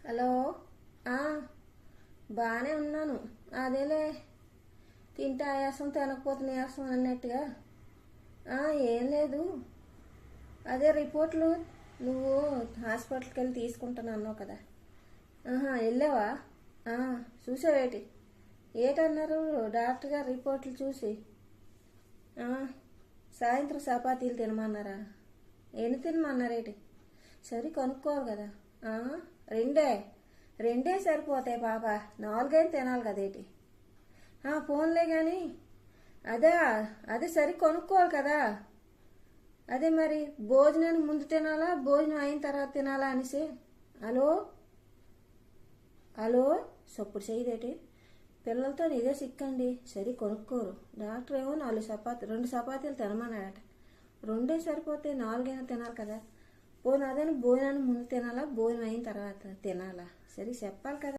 Hello. ఆ, బాగానే ఉన్నాను. అదేలే, తింటే ఆయాసం తినకపోతే నీరసం అన్నట్టుగా. ఏం లేదు. అదే రిపోర్ట్లు నువ్వు హాస్పిటల్కి వెళ్ళి తీసుకుంటాను అన్నావు కదా. వెళ్ళావా? చూసావేటి? ఏటన్నారు డాక్టర్ గారు రిపోర్ట్లు చూసి? ఆ, సాయంత్రం చపాతీలు తినమన్నారా? ఎన్ని తినమన్నారేటి? సరే కనుక్కోవాలి కదా. ఆ, రెండే రెండే సరిపోతాయి పాప, నాలుగైదు తినాలి కదేటి? ఫోన్లే కానీ అదే అదే సరి కొనుక్కోవాలి కదా. అదే మరి భోజనానికి ముందు తినాలా, భోజనం అయిన తర్వాత తినాలా అనేసి. హలో హలో, సప్పుడు చేయదేటి? పిల్లలతో ఇదే సిక్కండి, సరి కొనుక్కోరు. డాక్టర్ ఏమో 2 చపాతీలు తినమన్నాడట. రెండే సరిపోతే నాలుగైనా తినాలి కదా. పోనీ అదే భోజనానికి ముందు తినాలా, భోజనం అయిన తర్వాత తినాలా? సరే చెప్పాలి కదా.